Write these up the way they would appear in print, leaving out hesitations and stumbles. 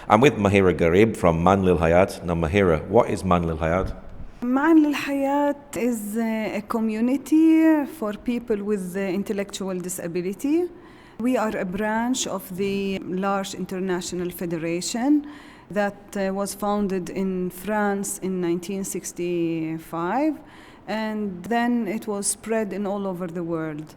I'm with Mahera Gharib from Man Lil Hayat. Now, Mahera, what is Man Lil Hayat? Man Lil Hayat is a community for people with intellectual disability. We are a branch of the large international federation that was founded in France in 1965, and then it was spread in all over the world.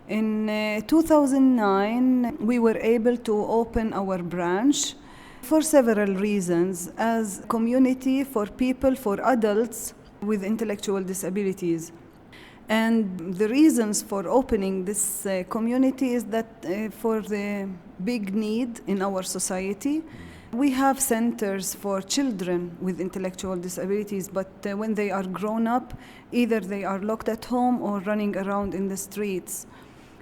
In 2009, we were able to open our branch for several reasons as a community for people, for adults with intellectual disabilities. And the reasons for opening this community is that for the big need in our society. We have centers for children with intellectual disabilities, but when they are grown up, either they are locked at home or running around in the streets.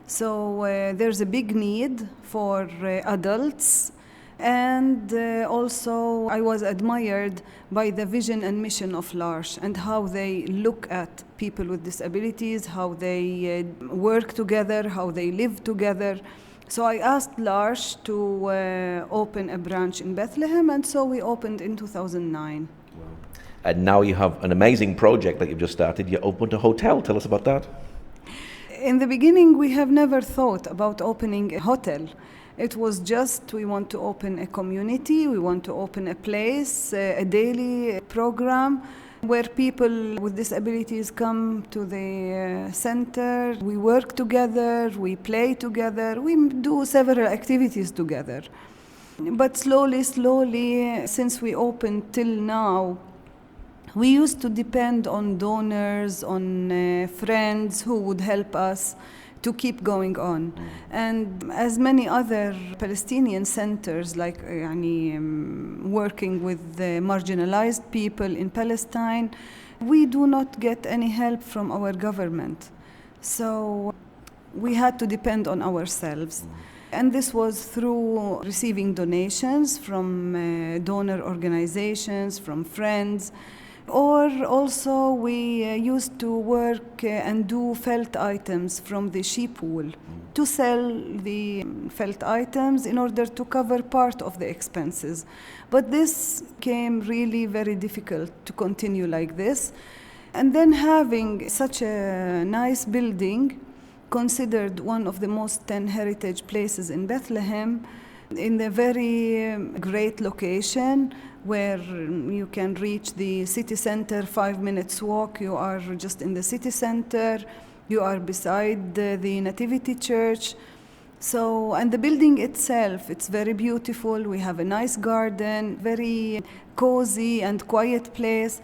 So there's a big need for adults. And also I was admired by the vision and mission of L'Arche and how they look at people with disabilities, how they work together, how they live together. So I asked L'Arche to open a branch in Bethlehem, and so we opened in 2009. Wow. And now you have an amazing project that you've just started. You opened a hotel. Tell us about that. In the beginning, we have never thought about opening a hotel. It was just we want to open a community, we want to open a place, a daily program where people with disabilities come to the center. We work together, we play together, we do several activities together. But slowly, since we opened till now, we used to depend on donors, on friends who would help us to keep going on. And as many other Palestinian centers, like working with the marginalized people in Palestine, we do not get any help from our government. So we had to depend on ourselves. And this was through receiving donations from donor organizations, from friends. Or also we used to work and do felt items from the sheep wool to sell the felt items in order to cover part of the expenses. But this became really very difficult to continue like this. And then having such a nice building, considered one of the most 10 heritage places in Bethlehem, in a very great location where you can reach the city center, 5 minutes walk, you are just in the city center, you are beside the Nativity Church. So, and the building itself, it's very beautiful, we have a nice garden, very cozy and quiet place.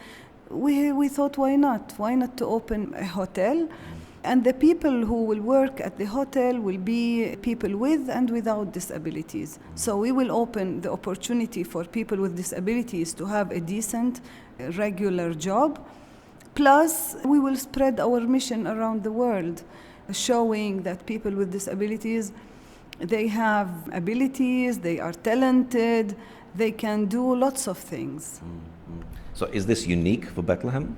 We thought, why not? Why not to open a hotel? And the people who will work at the hotel will be people with and without disabilities. So we will open the opportunity for people with disabilities to have a decent, regular job. Plus, we will spread our mission around the world, showing that people with disabilities, they have abilities, they are talented, they can do lots of things. Mm-hmm. So is this unique for Bethlehem?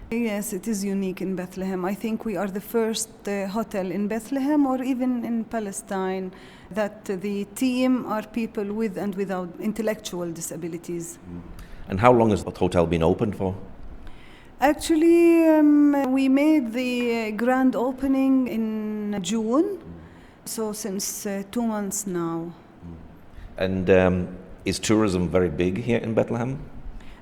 Yes, it is unique in Bethlehem. I think we are the first hotel in Bethlehem or even in Palestine that the team are people with and without intellectual disabilities. And how long has the hotel been open for? Actually, we made the grand opening in June, so since 2 months now. And is tourism very big here in Bethlehem?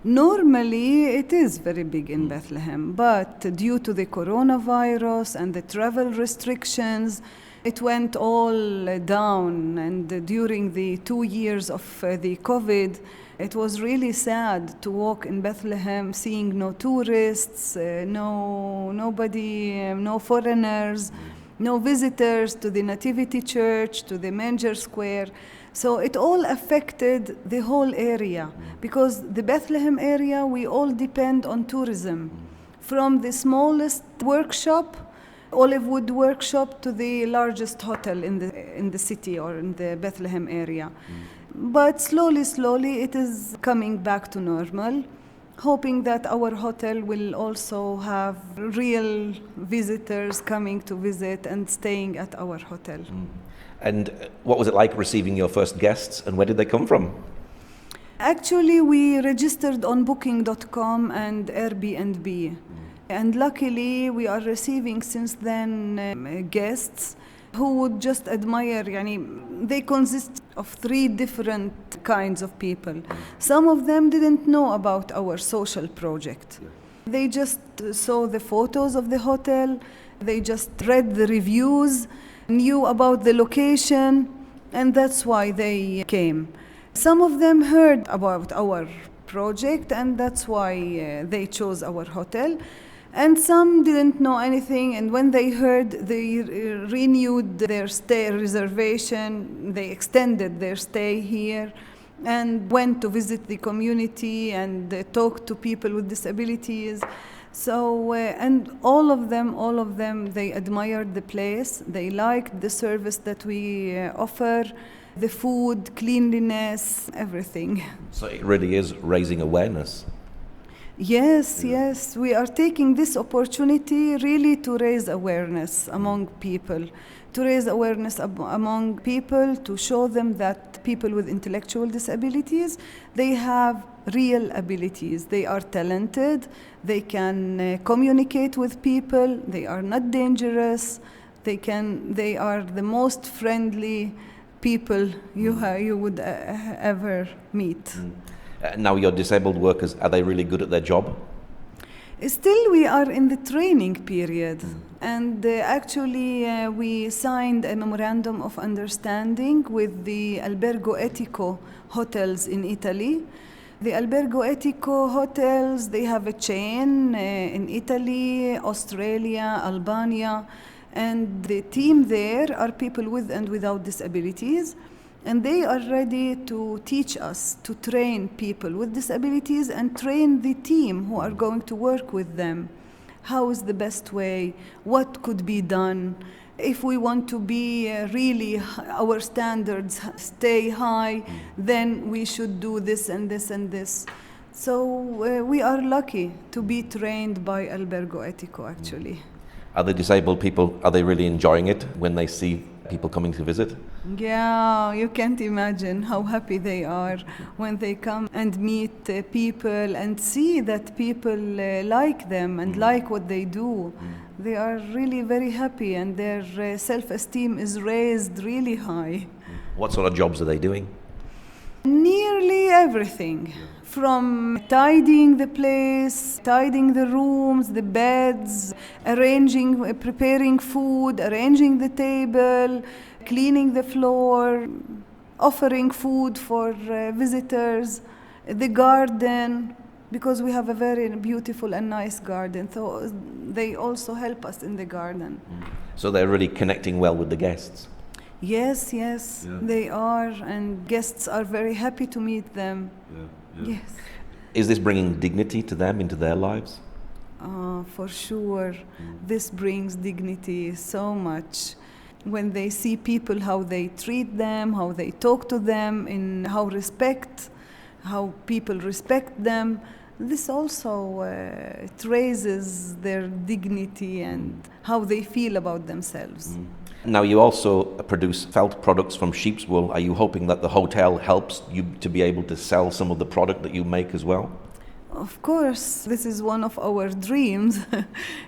Normally, it is very big in Bethlehem, but due to the coronavirus and the travel restrictions, it went all down. And during the 2 years of the COVID, it was really sad to walk in Bethlehem seeing no tourists, nobody, no foreigners, no visitors to the Nativity Church, to the Manger Square. So it all affected the whole area because the Bethlehem area, we all depend on tourism. From the smallest workshop, olive wood workshop, to the largest hotel in the city or in the Bethlehem area. But slowly it is coming back to normal, hoping that our hotel will also have real visitors coming to visit and staying at our hotel. And what was it like receiving your first guests, and where did they come from? Actually, we registered on booking.com and Airbnb. And luckily, we are receiving since then guests who would just admire. They consist of 3 different kinds of people. Some of them didn't know about our social project. They just saw the photos of the hotel, they just read the reviews, knew about the location, and that's why they came. Some of them heard about our project, and that's why they chose our hotel. And some didn't know anything, and when they heard, they renewed their stay reservation, they extended their stay here, and went to visit the community and talk to people with disabilities. So, and all of them, they admired the place, they liked the service that we offer, the food, cleanliness, everything. So it really is raising awareness. Yes, yes. We are taking this opportunity really to raise awareness among people, to show them that people with intellectual disabilities, they have real abilities. They are talented, they can communicate with people, they are not dangerous, they are the most friendly people you would ever meet. Now your disabled workers, are they really good at their job? Still, we are in the training period, and actually we signed a memorandum of understanding with the Albergo Etico hotels in Italy. The Albergo Etico hotels, they have a chain in Italy, Australia, Albania, and the team there are people with and without disabilities. And they are ready to teach us, to train people with disabilities and train the team who are going to work with them. How is the best way? What could be done? If we want to be really, our standards stay high, then we should do this and this and this. So we are lucky to be trained by Albergo Etico, actually. Are the disabled people, are they really enjoying it when they see people coming to visit? Yeah, you can't imagine how happy they are when they come and meet people and see that people like them and like what they do. They are really very happy, and their self-esteem is raised really high. What sort of jobs are they doing? Nearly everything. From tidying the place, tidying the rooms, the beds, preparing food, arranging the table, cleaning the floor, offering food for visitors, the garden, because we have a very beautiful and nice garden, so they also help us in the garden. So they're really connecting well with the guests? Yes, yes, they are, and guests are very happy to meet them. Yes. Is this bringing dignity to them, into their lives? For sure. This brings dignity so much. When they see people, how they treat them, how they talk to them, how people respect them, this also it raises their dignity and how they feel about themselves. Now you also produce felt products from sheep's wool. Are you hoping that the hotel helps you to be able to sell some of the product that you make as well? Of course, this is one of our dreams,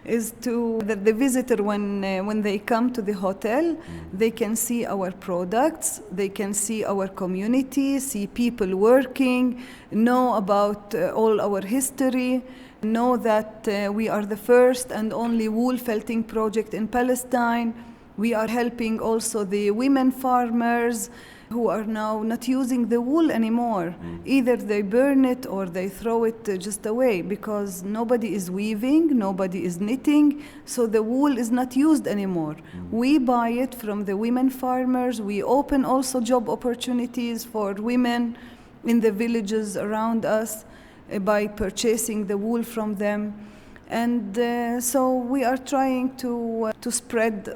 is that the visitor, when they come to the hotel, they can see our products, they can see our community, see people working, know about all our history, know that we are the first and only wool felting project in Palestine. We are helping also the women farmers who are now not using the wool anymore. Either they burn it or they throw it just away, because nobody is weaving, nobody is knitting, so the wool is not used anymore. We buy it from the women farmers. We open also job opportunities for women in the villages around us by purchasing the wool from them. And so we are trying to spread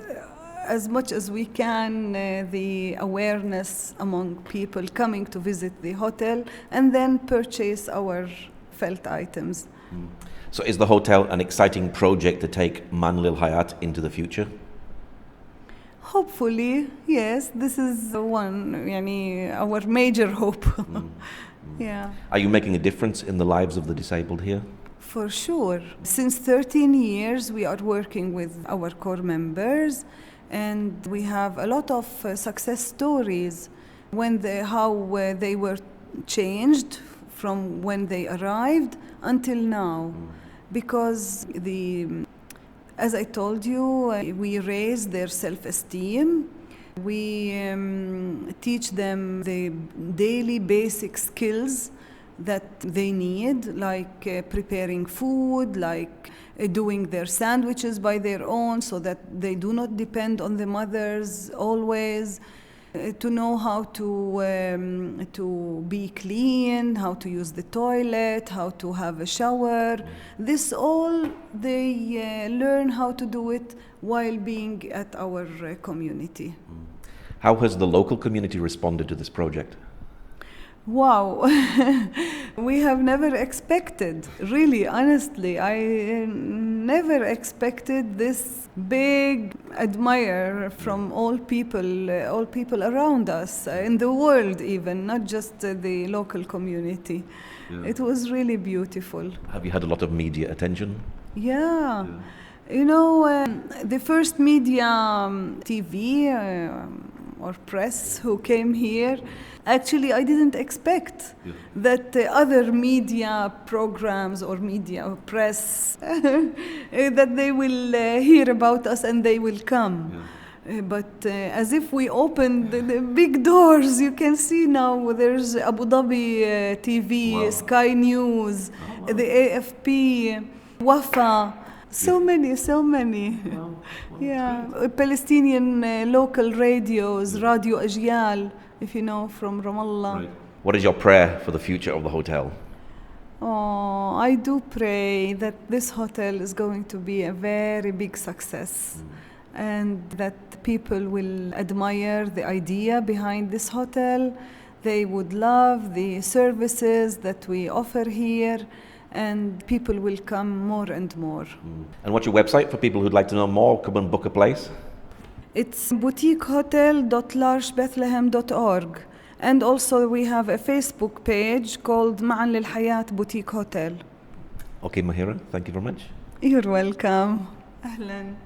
as much as we can the awareness among people coming to visit the hotel and then purchase our felt items. So is the hotel an exciting project to take Man Lil Hayat into the future? Hopefully, yes. This is our major hope. Yeah. Are you making a difference in the lives of the disabled here? For sure. Since 13 years, we are working with our core members, and we have a lot of success stories how they were changed from when they arrived until now. Because as I told you, we raise their self-esteem. We teach them the daily basic skills that they need, like preparing food, like doing their sandwiches by their own so that they do not depend on the mothers always, to know how to be clean, how to use the toilet, how to have a shower. This all they learn how to do it while being at our community. How has the local community responded to this project? Wow, we have never expected, really, honestly, I never expected this big admire from all people around us, in the world even, not just the local community. Yeah. It was really beautiful. Have you had a lot of media attention? Yeah. You know, the first media TV or press who came here, actually I didn't expect that other media programs or media or press that they will hear about us and they will come. But as if we opened the big doors, you can see now there's Abu Dhabi TV, wow. Sky News, wow. The AFP, Wafa. So many. Wow. Yeah, Palestinian local radios, Radio Ajyal, if you know, from Ramallah. Right. What is your prayer for the future of the hotel? Oh, I do pray that this hotel is going to be a very big success, and that people will admire the idea behind this hotel. They would love the services that we offer here, and people will come more and more. And what's your website for people who'd like to know more, come and book a place? It's boutiquehotel.largebethlehem.org. And also we have a Facebook page called Ma'an Lil Hayat Boutique Hotel. Okay, Mahera, thank you very much. You're welcome. Ahlan.